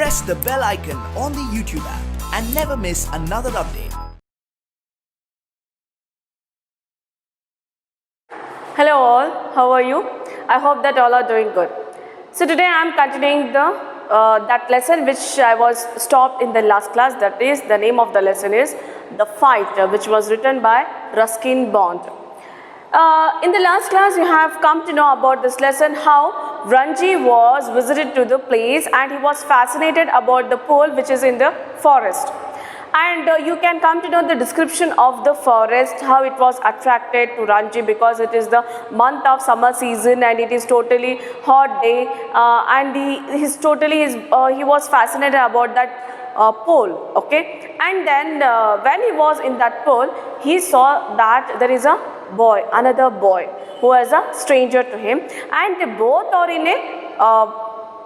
press the bell icon on the YouTube app and never miss another update. Hello all, how are you? I hope that all are doing good. So today I am continuing that lesson which I was stopped in the last class. That is, the name of the lesson is The Fight, which was written by Ruskin Bond. In the last class you have come to know about this lesson, how Ranji was visited to the place and he was fascinated about the pool which is in the forest. And you can come to know the description of the forest, how it was attracted to Ranji because it is the month of summer season and it is totally hot day, and he was fascinated about that pole. Okay, and then when he was in that pole, he saw that there is a boy, another boy who is a stranger to him, and they both are in a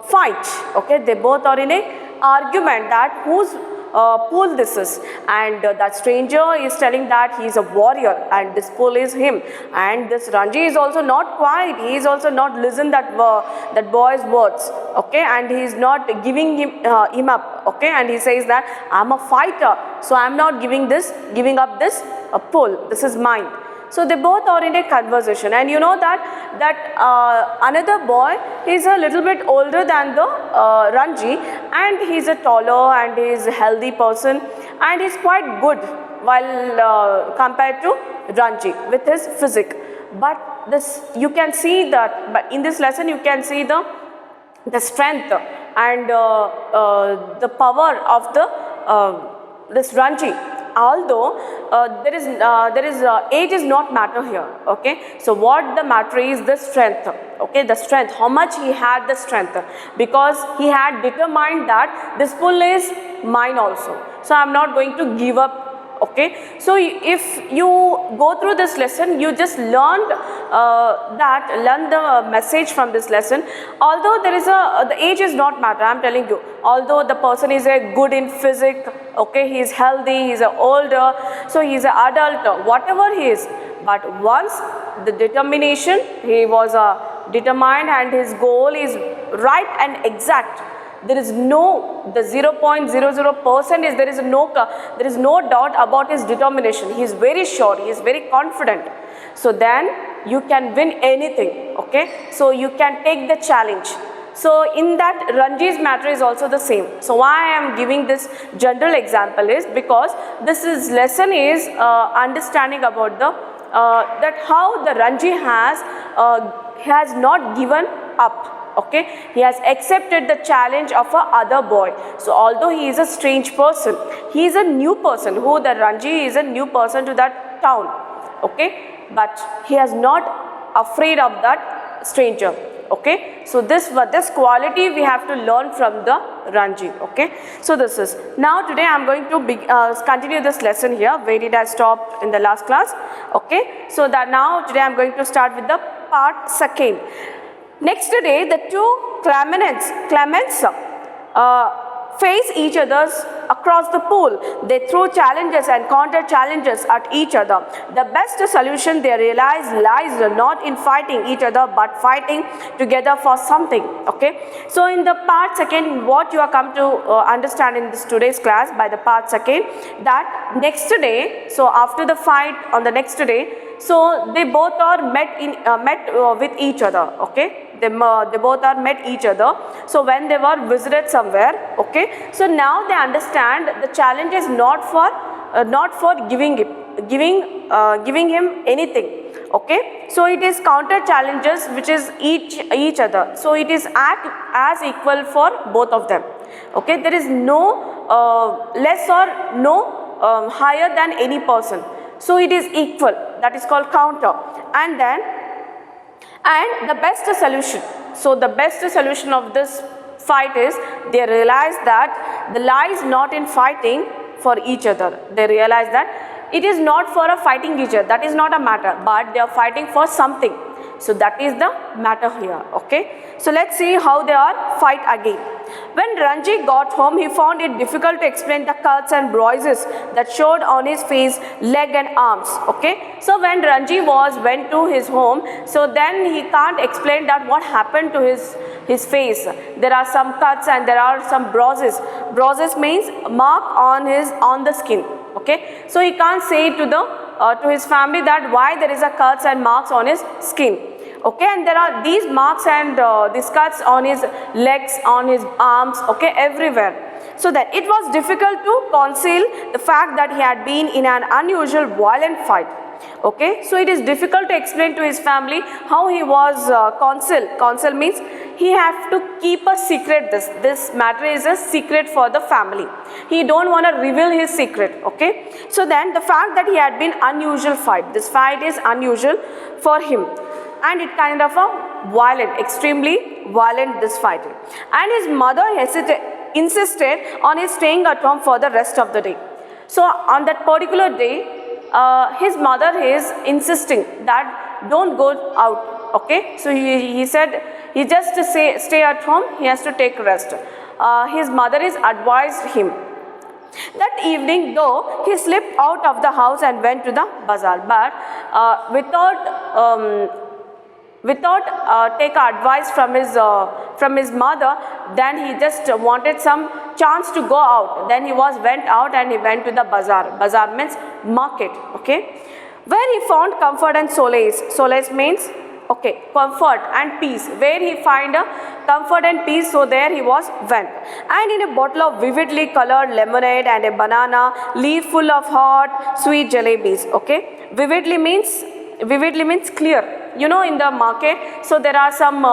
fight. Okay, they both are in a argument that whose pool this is, and that stranger is telling that he is a warrior and this pool is him, and this Ranji is also not quiet, he is also not listen that boy's words. Okay, and he is not giving him up. Okay, and he says that I am a fighter, so I am not giving up this pool, this is mine. So they both are in a conversation, and you know that another boy is a little bit older than the Ranji, and he is a taller and he is a healthy person and he is quite good while compared to Ranji with his physique. But this you can see that, but in this lesson you can see the strength and the power of this Ranji. Although there is age is not matter here. Okay, so what the matter is the strength. Okay, the strength, how much he had the strength, because he had determined that this pool is mine also, so I am not going to give up. Okay, so if you go through this lesson, you just learn the message from this lesson. Although there is the age is not matter, I am telling you. Although the person is a good in physics, okay, he is healthy, he is older, so he is an adult, whatever he is. But once the determination, he was determined and his goal is right and exact. There is no, the 0.00% is, there is no doubt about his determination. He is very sure, he is very confident. So then you can win anything. Okay, so you can take the challenge. So in that, Ranji's matter is also the same. So why I am giving this general example is because this lesson is understanding about that how the Ranji has not given up. Okay, he has accepted the challenge of a other boy. So although he is a strange person, he is a new person, who the Ranji is a new person to that town. Okay, but he is not afraid of that stranger. Okay, so this quality we have to learn from the Ranji. Okay, so this is, now today I am going to continue this lesson here. Where did I stop in the last class? Okay, so that now today I am going to start with the part second. Next day, the two claimants face each other across the pool. They throw challenges and counter challenges at each other. The best solution they realize lies not in fighting each other but fighting together for something. Okay, so in the part second, what you are come to understand in this today's class by the part second, that next day, so after the fight on the next day, so they both are met with each other. Okay, they both are met each other. So when they were visited somewhere, okay, so now they understand the challenge is not for giving him anything. Okay, so it is counter challenges which is each other. So it is act as equal for both of them. Okay, there is no less or no higher than any person. So it is equal, that is called counter. And the best solution, so the best solution of this fight is they realize that the lie is not in fighting for each other. They realize that it is not for a fighting each other, that is not a matter, but they are fighting for something. So that is the matter here. Okay, so let's see how they are fight again. When Ranji got home, he found it difficult to explain the cuts and bruises that showed on his face, leg and arms. Okay, so when Ranji went to his home, so then he can't explain that what happened to his face. There are some cuts and there are some bruises. Bruises means mark on the skin. Okay, so he can't say to his family that why there is a cuts and marks on his skin. Okay, and there are these marks and these cuts on his legs, on his arms, okay, everywhere. So that it was difficult to conceal the fact that he had been in an unusual violent fight. Okay, so it is difficult to explain to his family how he was conceal means he have to keep a secret. This matter is a secret for the family. He don't want to reveal his secret. Okay, so then the fact that he had been unusual fight, this fight is unusual for him, and it kind of a violent, extremely violent, this fight. And his mother insisted on his staying at home for the rest of the day. So on that particular day, his mother is insisting that don't go out. Okay, so he said he just to stay at home, he has to take rest. His mother is advised him. That evening though, he slipped out of the house and went to the bazaar, but without take advice from his mother. Then he just wanted some chance to go out. Then he went out and he went to the bazaar. Bazaar means market. Okay, where he found comfort and solace. Solace means okay, comfort and peace. Where he find a comfort and peace, so there he went. And in a bottle of vividly colored lemonade and a banana leaf full of hot sweet jalebis. Okay, vividly means clear. You know, in the market, so there are some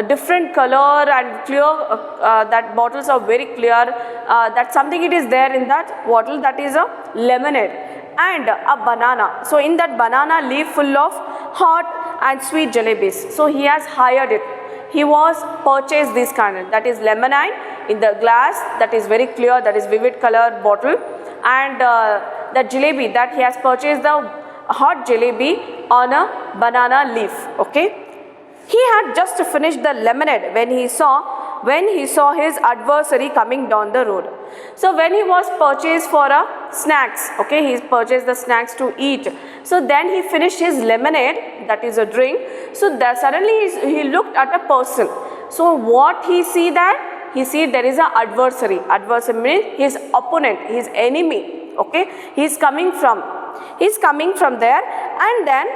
different color and clear, that bottles are very clear, that something it is there in that bottle, that is a lemonade and a banana. So in that banana leaf full of hot and sweet jalebis. So he has hired it. He was purchased this kind, that is lemonade in the glass, that is very clear, that is vivid color bottle, and the jalebi that he has purchased, the hot jalebi on a banana leaf. Okay, he had just finished the lemonade when he saw his adversary coming down the road. So when he was purchased for snacks, okay, he purchased the snacks to eat. So then he finished his lemonade, that is a drink. So there suddenly he looked at a person. So what he see that? He see there is a adversary. Adversary means his opponent, his enemy. Okay, he is coming from there, and then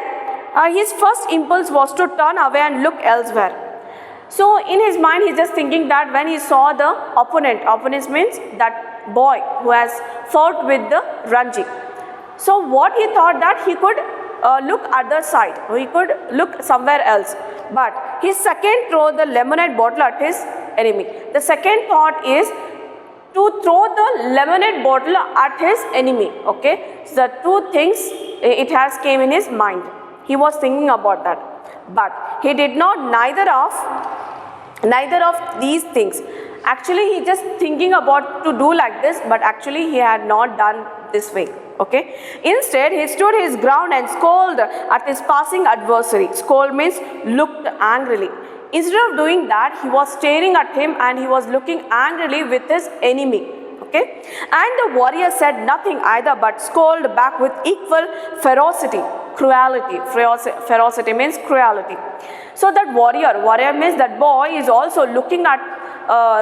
his first impulse was to turn away and look elsewhere. So in his mind, he is just thinking that when he saw the opponent means that boy who has fought with the Ranji. So what he thought that he could look other side, or he could look somewhere else. But his second throw the lemonade bottle at his enemy. The second thought is to throw the lemonade bottle at his enemy. Okay, so the two things it has came in his mind. He was thinking about that, but he did not neither of these things. Actually, he just thinking about to do like this, but actually he had not done this way. Okay, instead he stood his ground and scolded at his passing adversary. Scold means looked angrily. Instead of doing that, he was staring at him and he was looking angrily with his enemy. Okay, and the warrior said nothing either, but scolded back with equal ferocity, cruelty. Ferocity means cruelty. So that warrior means that boy is also looking at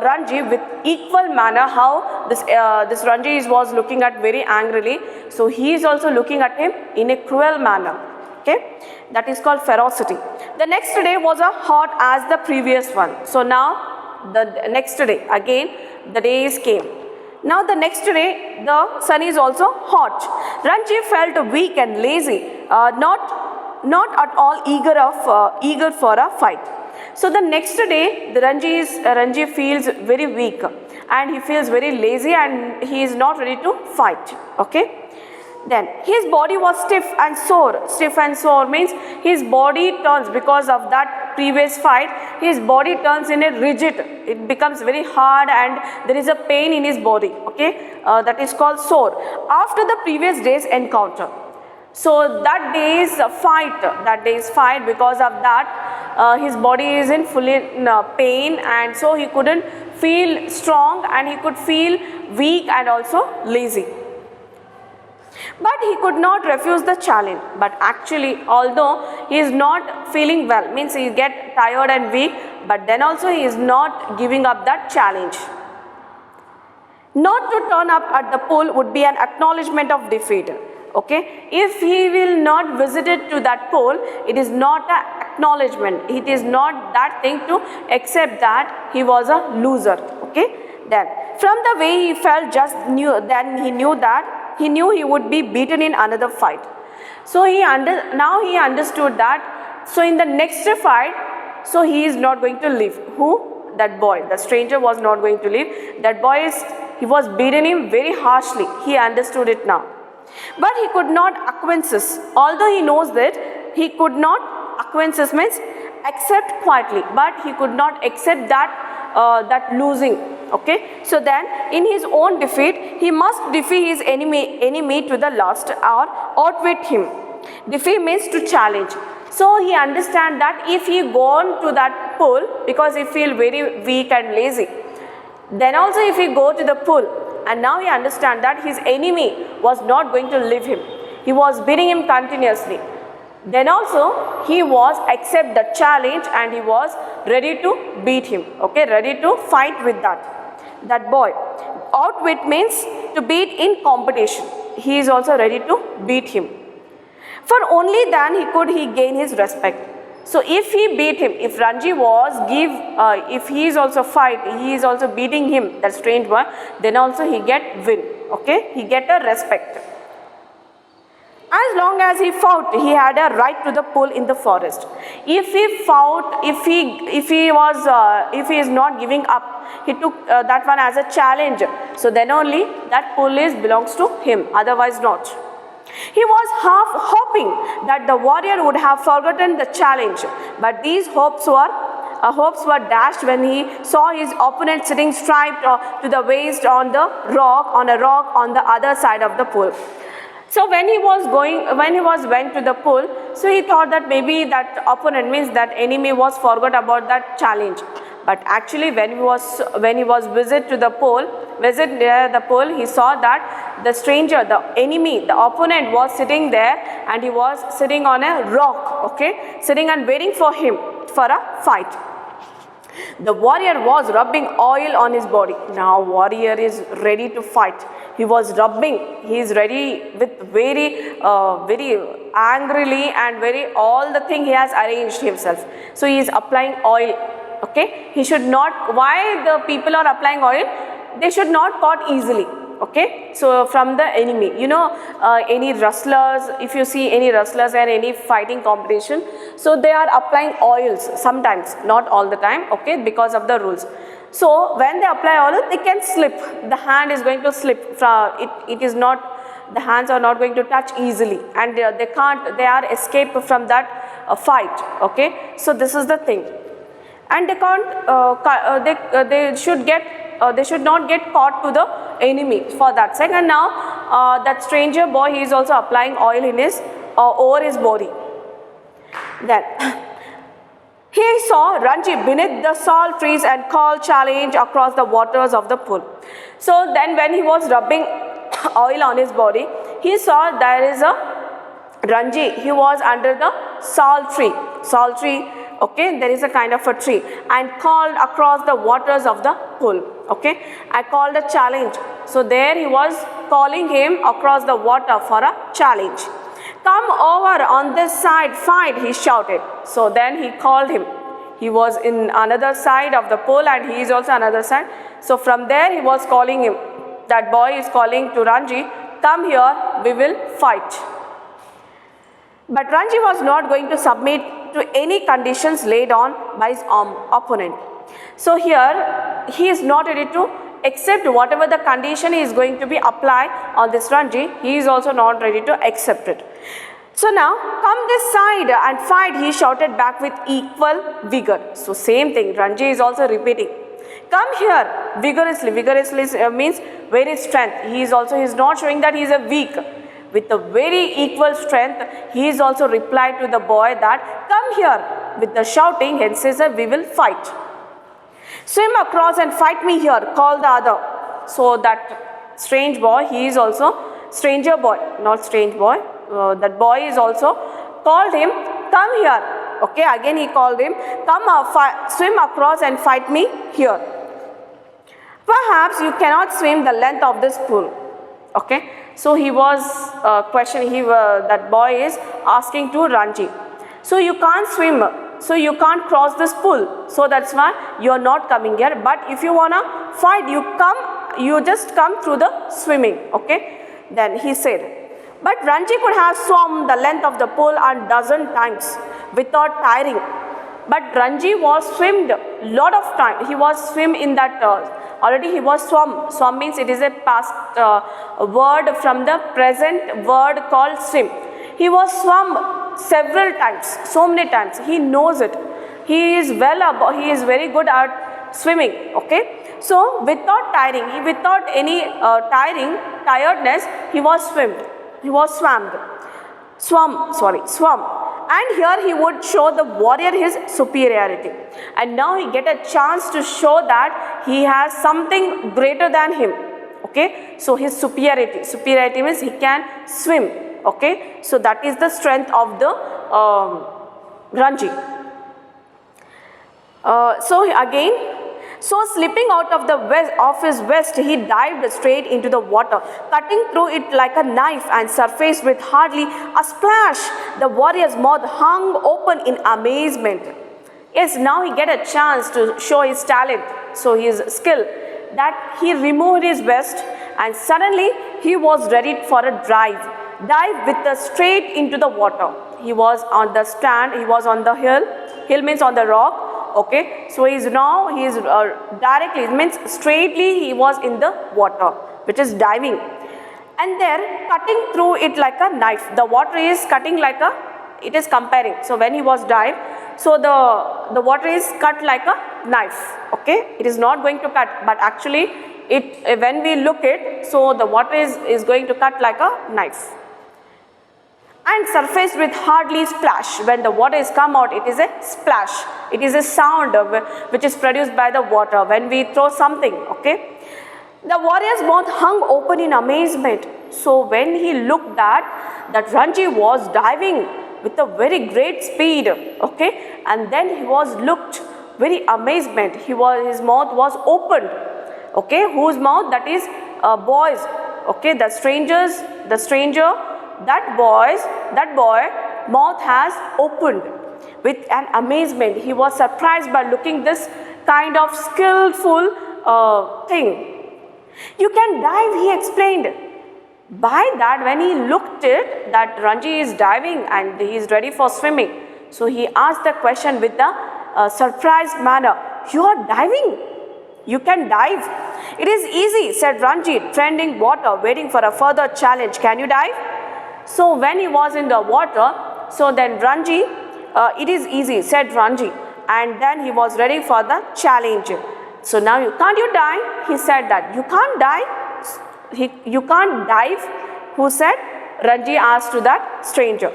Ranji with equal manner how this Ranji was looking at very angrily. So he is also looking at him in a cruel manner. Okay, that is called ferocity. The next day was as hot as the previous one. So now the next day again the days came. Now the next day the sun is also hot. Ranji felt weak and lazy, not at all eager for a fight. So the next day the Ranji feels very weak and he feels very lazy and he is not ready to fight. Okay. Then his body was stiff and sore. Stiff and sore means his body turns, because of that previous fight, his body turns in a rigid. It becomes very hard and there is a pain in his body. Okay, that is called sore. After the previous day's encounter. So that day's fight, because of that, his body is in full pain, and so he couldn't feel strong and he could feel weak and also lazy. But he could not refuse the challenge. But actually, although he is not feeling well, means he get tired and weak, but then also he is not giving up that challenge. Not to turn up at the pool would be an acknowledgement of defeat. Okay, if he will not visit it to that pole, it is not an acknowledgement. It is not that thing to accept that he was a loser. Okay, then from the way he felt, he knew he would be beaten in another fight. So now he understood that. So in the next fight, so he is not going to live. Who? That boy, the stranger was not going to live. That boy he was beating him very harshly. He understood it now. But he could not acquiesce. Although he knows that, he could not acquiesce means accept quietly. But he could not accept that losing. Okay. So then, in his own defeat, he must defeat his enemy to the last or outwit him. Defeat means to challenge. So he understands that if he gone to that pool, because he feel very weak and lazy, then also if he go to the pool, and now he understands that his enemy was not going to leave him. He was beating him continuously. Then also he was accept the challenge and he was ready to beat him. Okay, ready to fight with that boy. Outwit means to beat in competition. He is also ready to beat him. For only then he gain his respect. So if he beat him, if Ranji if he is also he is also beating him, that strange boy, then also he get win. Okay, he get a respect. As long as he fought, he had a right to the pool in the forest. If he fought, if he is not giving up, he took that one as a challenge. So then only that pool belongs to him. Otherwise not. He was half hoping that the warrior would have forgotten the challenge, but these hopes were dashed when he saw his opponent sitting striped to the waist on a rock on the other side of the pool. So when he went to the pool, so he thought that maybe that opponent, means that enemy, was forgot about that challenge. But actually, when he was visit near the pool, he saw that the stranger, the enemy, the opponent was sitting there, and he was sitting on a rock. Okay, sitting and waiting for him for a fight. The warrior was rubbing oil on his body. Now warrior is ready to fight. He was rubbing. He is ready with very angrily and all the thing he has arranged himself. So he is applying oil. Okay, he should not. Why the people are applying oil? They should not caught easily. Okay, so from the enemy, any wrestlers, if you see any wrestlers and any fighting competition, so they are applying oils sometimes, not all the time. Okay, because of the rules. So when they apply oil, they can slip. The hand is going to slip. It is not. The hands are not going to touch easily, and they can't. They are escaped from that fight. Okay, so this is the thing. And they can't. They should not get caught to the enemy for that sake. And now that stranger boy, he is also applying oil in his over his body. Then he saw Ranji beneath the salt trees and called challenge across the waters of the pool. So then when he was rubbing oil on his body, he saw there is a Ranji. He was under the salt tree. Okay, there is a kind of a tree, and called across the waters of the pool. Okay, I called a challenge. So there he was calling him across the water for a challenge. Come over on this side, fight, he shouted. So then he called him. He was in another side of the pool, and he is also another side. So from there he was calling him. That boy is calling to Ranji, come here, we will fight. But Ranji was not going to submit to any conditions laid on by his opponent. So here he is not ready to accept whatever the condition is going to be applied on this Ranji. He is also not ready to accept it. So now, come this side and fight, he shouted back with equal vigor. So same thing, Ranji is also repeating. Come here vigorously. Vigorously means very strength. He is not showing that he is a weak. With a very equal strength, he is also replied to the boy that, come here. With the shouting, hence says, we will fight. Swim across and fight me here, called the other. So that strange boy, he is also stranger boy, not strange boy. That boy is also called him, come here. Okay, again he called him, come swim across and fight me here. Perhaps you cannot swim the length of this pool. Okay, so he was questioning, that boy is asking to Ranji. So you can't swim, so you can't cross this pool. So that's why you are not coming here. But if you wanna fight, you just come through the swimming. Okay, then he said. But Ranji could have swum the length of the pool a dozen times without tiring. But Ranji was swimmed lot of time. He was swim in that already he was swum. Swum means it is a past word from the present word called swim. He was swum several times, so many times. He knows it. He is he is very good at swimming. Okay, so without tiring, without any tiredness, he was swimmed. He was swum. And here he would show the warrior his superiority. And now he get a chance to show that he has something greater than him. Okay, so his superiority. Superiority means he can swim. Okay, so that is the strength of the Ranji. So slipping out of his vest, he dived straight into the water, cutting through it like a knife and surfaced with hardly a splash. The warrior's mouth hung open in amazement. Yes, now he get a chance to show his talent, so his skill, that he removed his vest and suddenly he was ready for a dive straight into the water. He was on the stand, he was on the hill means on the rock. Okay, so he is directly, it means straightly he was in the water, which is diving, and there cutting through it like a knife. The water is cutting like it is comparing. So when he was dive, so the water is cut like a knife. Okay, it is not going to cut, but actually when we look it, so the water is going to cut like a knife. And surfaced with hardly splash. When the water is come out, it is a splash. It is a sound which is produced by the water when we throw something. Okay, the warrior's mouth hung open in amazement. So when he looked that Ranji was diving with a very great speed. Okay, and then he was looked very amazement. His mouth was opened. Okay, whose mouth? That is boys. Okay, the stranger. That boy mouth has opened with an amazement. He was surprised by looking this kind of skillful thing. You can dive, he explained. By that, when he looked it, that Ranji is diving and he is ready for swimming. So he asked the question with a surprised manner. You are diving? You can dive? It is easy, said Ranji, treading water, waiting for a further challenge. Can you dive? So when he was in the water, so then Ranji, it is easy, said Ranji, and then he was ready for the challenge. So now can't you dive? He said that. You can't dive? You can't dive? Who said? Ranji asked to that stranger.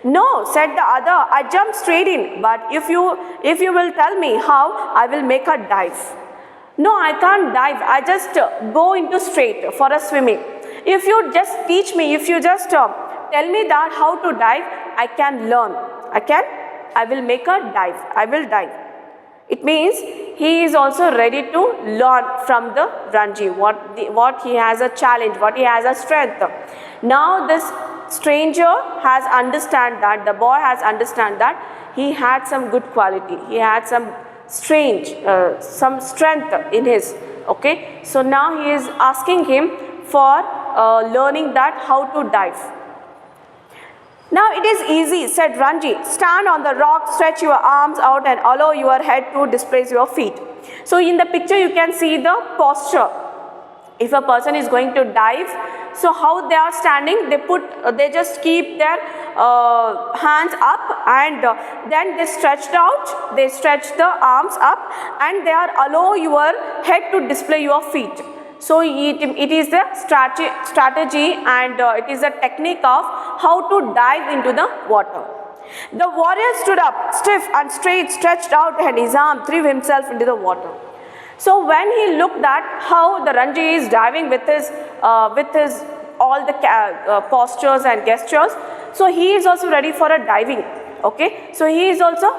No, said the other, I jumped straight in, but if you will tell me how, I will make a dive. No, I can't dive, I just go into straight for a swimming. If you just teach me, if you just tell me that how to dive, I can learn. I will make a dive. I will dive. It means he is also ready to learn from the Ranji, what he has a challenge, what he has a strength. Now this stranger has understand that, the boy has understand that he had some good quality. He had some some strength in his. Okay, so now he is asking him for learning that how to dive. Now it is easy, said Ranji. Stand on the rock, stretch your arms out and allow your head to displace your feet. So in the picture you can see the posture. If a person is going to dive, so how they are standing, they just keep their hands up and then they stretch the arms up and they are allow your head to display your feet. So it is the strategy and it is a technique of how to dive into the water. The warrior stood up, stiff and straight, stretched out and his arm threw himself into the water. So when he looked at how the Ranji is diving with his all the postures and gestures, so he is also ready for a diving. Okay, so he is also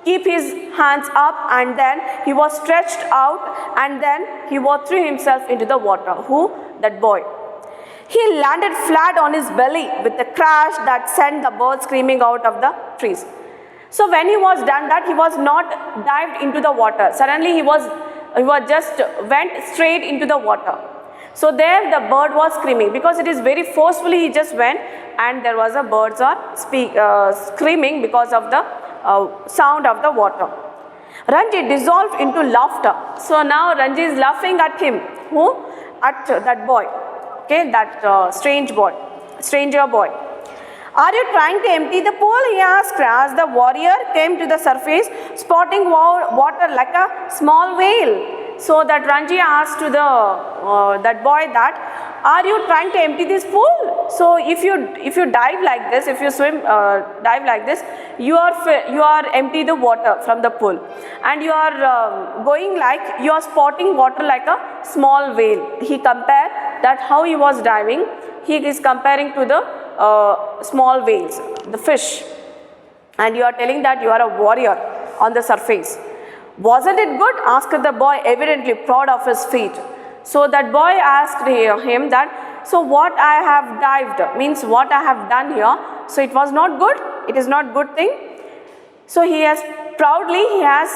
keep his hands up, and then he was stretched out, and then he was threw himself into the water. Who? That boy. He landed flat on his belly with a crash that sent the birds screaming out of the trees. So when he was done that, he was not dived into the water. Suddenly he was just went straight into the water. So there the bird was screaming, because it is very forcefully he just went, and there was a birds are screaming because of the sound of the water. Ranji dissolved into laughter. So now Ranji is laughing at him. Who? At that boy. Okay, that stranger boy. Are you trying to empty the pool? He asked as the warrior came to the surface, spotting water like a small whale. So that Ranji asked to that boy that, are you trying to empty this pool? So if you dive like this, if you swim dive like this, you are empty the water from the pool, and you are going like you are spotting water like a small whale. He compared that how he was diving. He is comparing to the small whales, the fish, and you are telling that you are a warrior on the surface. Wasn't it good? Asked the boy, evidently proud of his feat. So that boy asked him that, so what I have dived means what I have done here. So it was not good. It is not good thing. So he has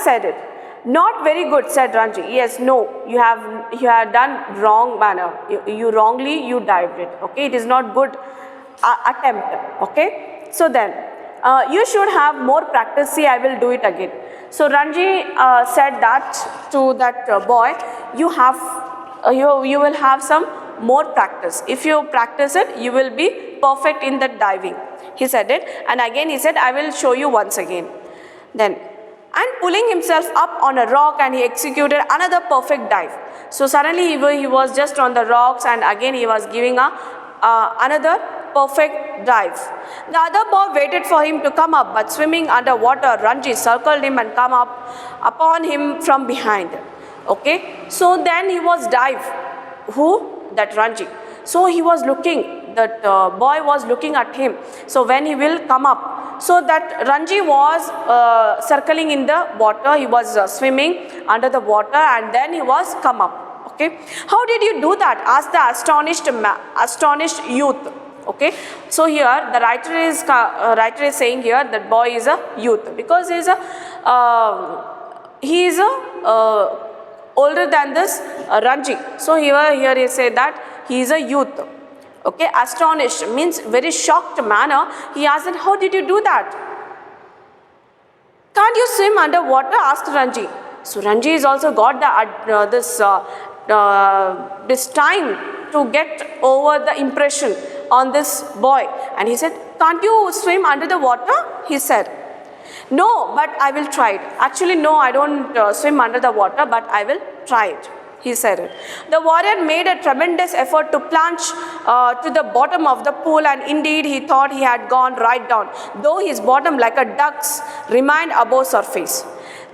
said it. Not very good, said Ranji. Yes, no, you have done wrong manner. You wrongly dived it. Okay, it is not good attempt. Okay, so then you should have more practice. See, I will do it again. So Ranji said that to that boy, you will have some more practice. If you practice it, you will be perfect in that diving. He said it, and again he said, I will show you once again. Then, and pulling himself up on a rock, and he executed another perfect dive. So suddenly he was just on the rocks, and again he was giving another perfect dive. The other boy waited for him to come up, but swimming underwater, Ranji circled him and come up upon him from behind. Okay, so then he was dive. Who? That Ranji. So he was looking, that boy was looking at him. So when he will come up, so that Ranji was circling in the water, he was swimming under the water, and then he was come up. Okay, how did you do that? Asked the astonished youth. Okay, so here the writer is saying here that boy is a youth, because he is older than this Ranji. So here he said that he is a youth. Okay, astonished means very shocked manner. He asked, how did you do that? Can't you swim underwater? Asked Ranji. So Ranji is also got this time to get over the impression on this boy, and he said, can't you swim under the water? He said, no, but I will try it. Actually, no, I don't swim under the water, but I will try it. He said it. The warrior made a tremendous effort to plunge to the bottom of the pool, and indeed he thought he had gone right down, though his bottom, like a duck's, remained above surface.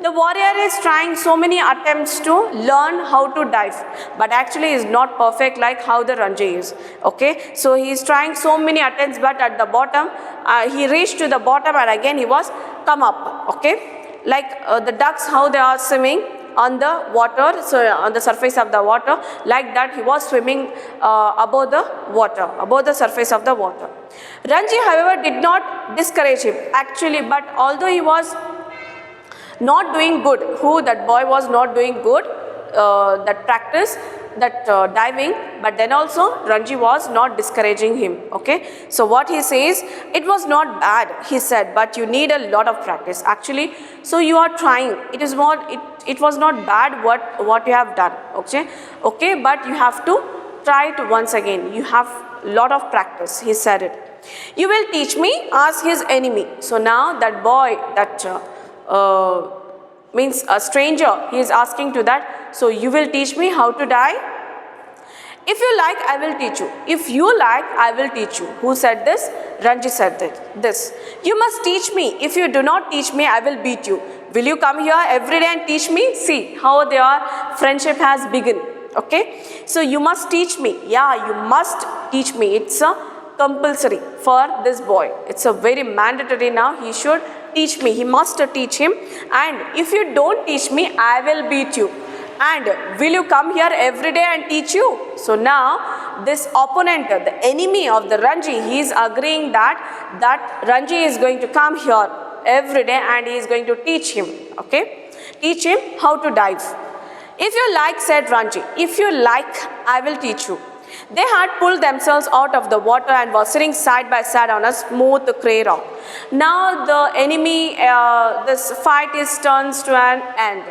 The warrior is trying so many attempts to learn how to dive, but actually is not perfect like how the Ranji is. Okay, so he is trying so many attempts, but at the bottom, he reached to the bottom, and again he was come up. Okay, like the ducks, how they are swimming on the water, so on the surface of the water, like that he was swimming above the water, above the surface of the water. Ranji, however, did not discourage him actually, but although he was not doing good, that boy was not doing good, that practice, that diving, but then also Ranji was not discouraging him. Okay, so what he says, it was not bad, he said, but you need a lot of practice actually. So you are trying, it was not bad what you have done. Okay, but you have to try it once again, you have lot of practice, he said it. You will teach me? Asked his enemy. So now that boy, that means a stranger, he is asking to that, so you will teach me how to dive? If you like, I will teach you. If you like, I will teach you. Who said this? Ranji said this. You must teach me. If you do not teach me, I will beat you. Will you come here every day and teach me? See how their friendship has begun. Okay. So you must teach me. Yeah, you must teach me. It's a compulsory for this boy. It's a very mandatory now. He should teach me. He must teach him. And if you don't teach me, I will beat you. And will you come here every day and teach you? So now this opponent, the enemy of the Ranji, he is agreeing that Ranji is going to come here every day and he is going to teach him. Okay, teach him how to dive. If you like, said Ranji, if you like, I will teach you. They had pulled themselves out of the water and were sitting side by side on a smooth clay rock. Now the enemy, this fight is turns to an end.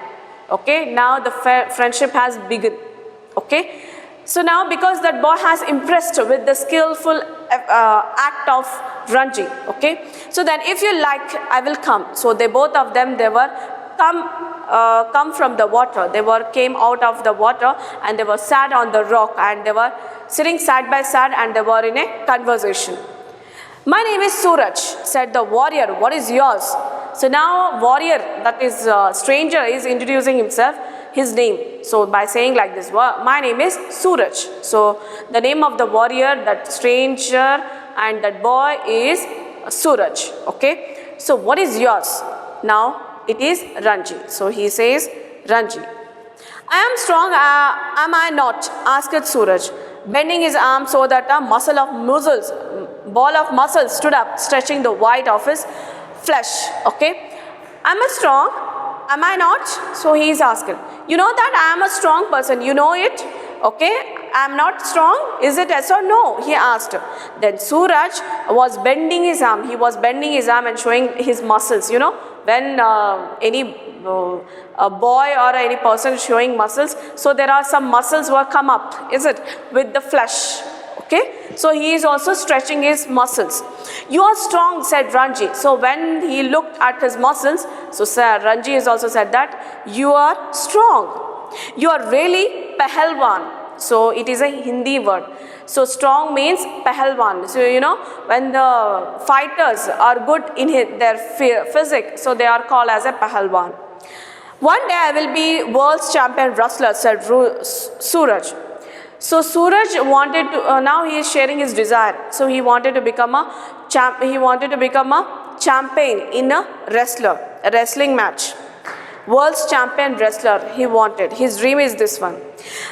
Okay, now the friendship has begun. Okay, so now because that boy has impressed with the skillful act of Ranji. Okay, so then if you like, I will come. So they both of them, they were come from the water. They came out of the water and they were sat on the rock and they were sitting side by side and they were in a conversation. My name is Suraj, said the warrior. What is yours? So now warrior, that is stranger, is introducing himself, his name. So by saying like this, my name is Suraj. So the name of the warrior, that stranger and that boy is Suraj. Okay. So what is yours? Now it is Ranji. So he says Ranji. I am strong, am I not? Asked Suraj, bending his arm so that a ball of muscles stood up, stretching the white of his flesh. Okay, am I strong? Am I not? So he is asking. You know that I am a strong person. You know it. Okay, I am not strong. Is it yes or no? He asked. Then Suraj was bending his arm. He was bending his arm and showing his muscles. You know, when a boy or any person is showing muscles, so there are some muscles who come up. Is it with the flesh? Okay, so he is also stretching his muscles. You are strong, said Ranji. So when he looked at his muscles, so Sir Ranji has also said that you are strong. You are really Pahalwan. So it is a Hindi word. So strong means Pahalwan. So you know, when the fighters are good in their physique, so they are called as a Pahalwan. One day I will be world's champion wrestler, said Suraj. So Suraj wanted to, now he is sharing his desire. So he wanted to become a champion in a wrestling match. World's champion wrestler he wanted. His dream is this one.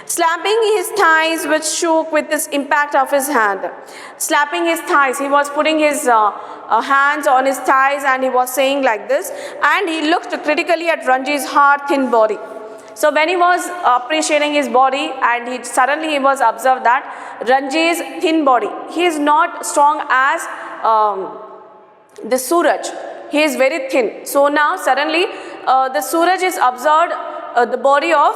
Slapping his thighs which shook with this impact of his hand. Slapping his thighs, he was putting his hands on his thighs and he was saying like this. And he looked critically at Ranji's hard, thin body. So when he was appreciating his body and he suddenly was observed that Ranji's thin body, he is not strong as the Suraj. He is very thin. So now suddenly the Suraj is observed the body of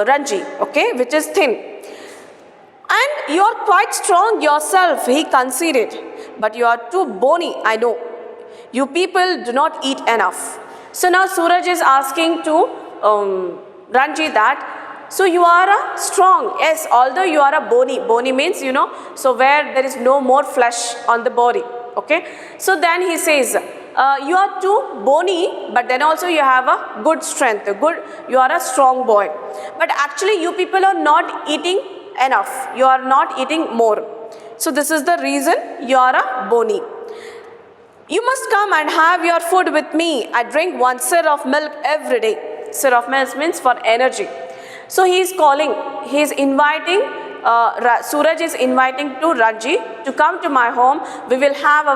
Ranji, okay, which is thin. And you are quite strong yourself, he conceded. But you are too bony, I know. You people do not eat enough. So now Suraj is asking to Ranji that, so you are strong, yes, although you are a bony means, you know, so where there is no more flesh on the body, okay. So then he says, you are too bony, but then also you have a good strength, you are a strong boy. But actually you people are not eating enough, you are not eating more. So this is the reason you are a bony. You must come and have your food with me. I drink 1 sir of milk every day. Sir of milk means for energy. So he is calling, he is inviting, Suraj is inviting to Ranji to come to my home. We will have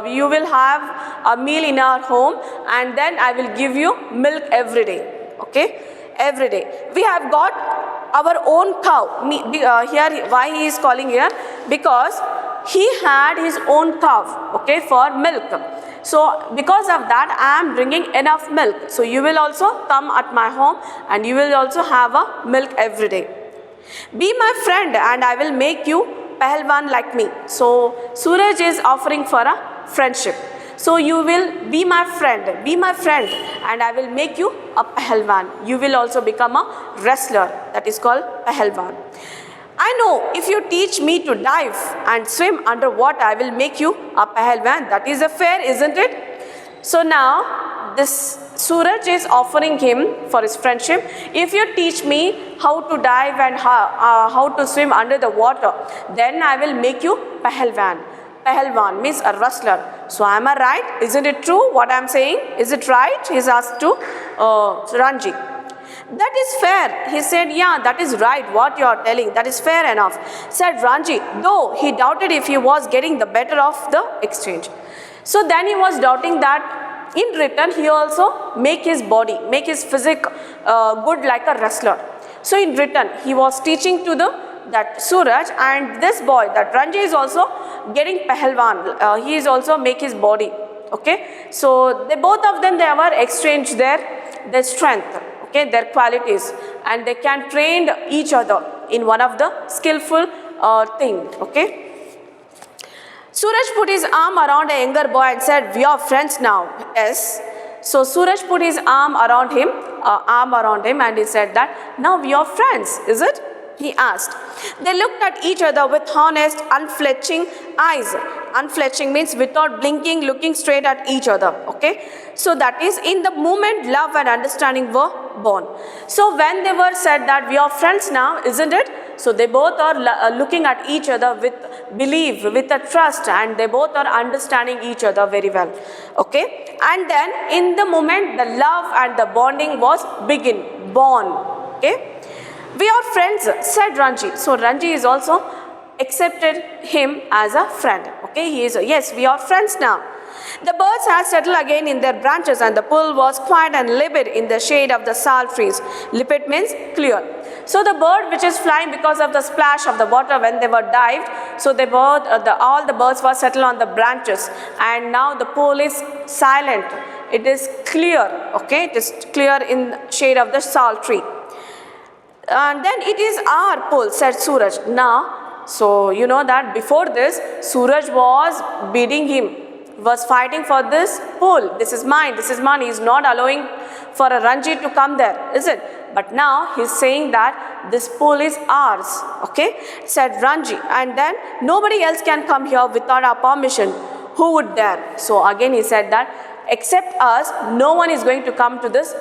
you will have a meal in our home and then I will give you milk every day. Okay, every day. We have got our own cow. Here, why he is calling here? Because he had his own cow, okay, for milk. So because of that, I am bringing enough milk. So you will also come at my home and you will also have a milk every day. Be my friend and I will make you Pahalwan like me. So Suraj is offering for a friendship. So you will be my friend and I will make you a Pahalwan. You will also become a wrestler, that is called Pahalwan. I know if you teach me to dive and swim underwater, I will make you a Pahalwan. That is fair, isn't it? So now this Suraj is offering him for his friendship. If you teach me how to dive and how to swim under the water, then I will make you Pahalwan. Pahalwan means a wrestler. So am I right? Isn't it true what I am saying? Is it right? He is asked to Ranji. That is fair. He said, yeah, that is right what you are telling. That is fair enough. Said Ranji, though he doubted if he was getting the better of the exchange. So then he was doubting that in return he also make his body, make his physique good like a wrestler. So in return he was teaching to that Suraj, and this boy, that Ranji, is also getting Pahalwan. He is also make his body. Okay. So they both of them, they were exchanged their strength. Okay, their qualities, and they can train each other in one of the skillful thing. Okay. Suraj put his arm around a younger boy and said, we are friends now. Yes. So Suraj put his arm around him, and he said that now we are friends, is it? He asked. They looked at each other with honest, unflinching eyes. Unflinching means without blinking, looking straight at each other. Okay. So that is, in the moment, love and understanding were born. So when they were said that we are friends now, isn't it? So they both are looking at each other with belief, with a trust, and they both are understanding each other very well. Okay. And then in the moment, the love and the bonding was born. Okay. We are friends, said Ranji. So Ranji is also accepted him as a friend. Okay, he is, yes, we are friends now. The birds had settled again in their branches, and the pool was quiet and limpid in the shade of the sal trees. Limpid means clear. So the bird which is flying because of the splash of the water when they were dived, so all the birds were settled on the branches, and now the pool is silent. It is clear. Okay, it is clear in the shade of the sal tree. And then it is our pool, said Suraj. Now, so you know that before this, Suraj was beating him, was fighting for this pool. This is mine, this is mine. He is not allowing for a Ranji to come there, is it? But now he is saying that this pool is ours, okay, said Ranji. And then nobody else can come here without our permission. Who would dare? So again he said that except us, no one is going to come to this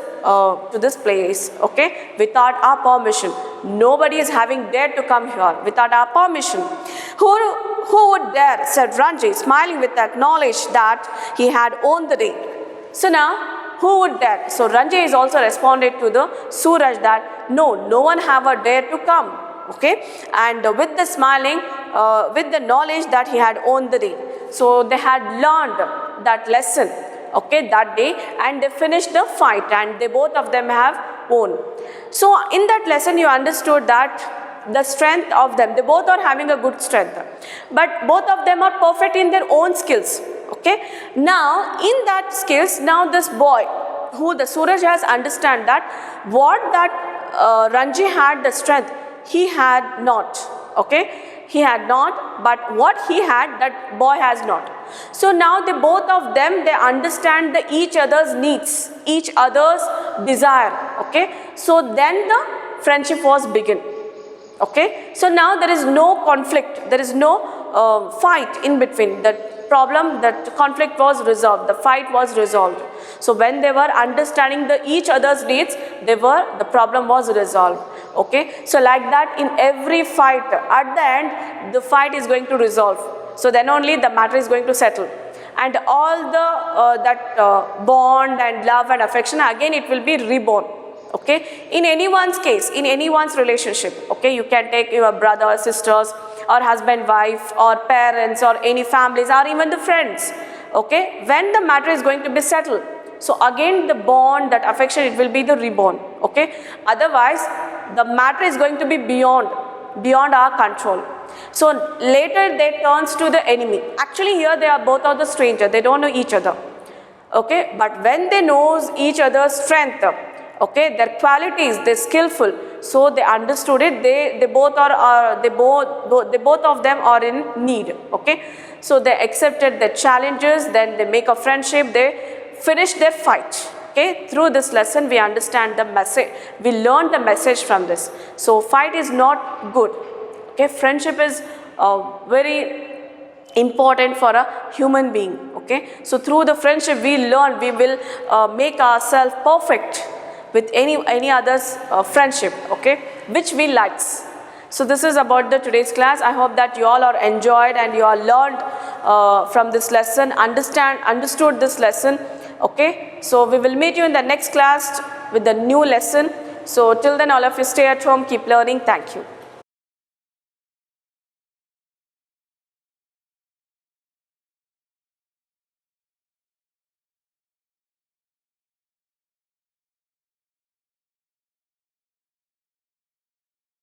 place, okay, without our permission. Nobody is having dared to come here without our permission. Who would dare, said Ranji, smiling with that knowledge that he had won the day. So now, who would dare? So Ranji is also responded to the Suraj that no one have a dare to come, okay, and with the smiling, with the knowledge that he had won the day. So they had learned that lesson, okay, that day, and they finished the fight, and they both of them have won. So in that lesson you understood that the strength of them, they both are having a good strength, but both of them are perfect in their own skills. Okay, now in that skills, now this boy who the Suraj has understand that what that Ranji had the strength, he had not. Okay, he had not, but what he had, that boy has not. So now they both of them, they understand each other's needs, each other's desire. Okay, so then the friendship was begin. Okay, so now there is no conflict, there is no fight in between. That problem, that conflict was resolved, the fight was resolved. So when they were understanding each other's needs, the problem was resolved. Okay, so like that in every fight, at the end, the fight is going to resolve. So then only the matter is going to settle. And all the bond and love and affection, again it will be reborn. Okay, in anyone's case, in anyone's relationship, okay, you can take your brother, sisters, or husband, wife, or parents, or any families, or even the friends. Okay, when the matter is going to be settled, so again the bond, that affection, it will be the reborn. Okay, otherwise the matter is going to be beyond our control. So later they turns to the enemy. Actually here they are both of the stranger, they don't know each other. Okay, but when they knows each other's strength, okay, their qualities, they're skillful, so they understood it. They both of them are in need. Okay, so they accepted the challenges. Then they make a friendship. They finish their fight. Okay, through this lesson we understand the message. We learn the message from this. So fight is not good. Okay, friendship is very important for a human being. Okay, so through the friendship we learn, we will make ourselves perfect with any other's friendship, okay, which we likes. So this is about the today's class. I hope that you all are enjoyed and you all learned from this lesson, understood this lesson. Okay, so we will meet you in the next class with the new lesson. So till then, all of you stay at home, keep learning. Thank you.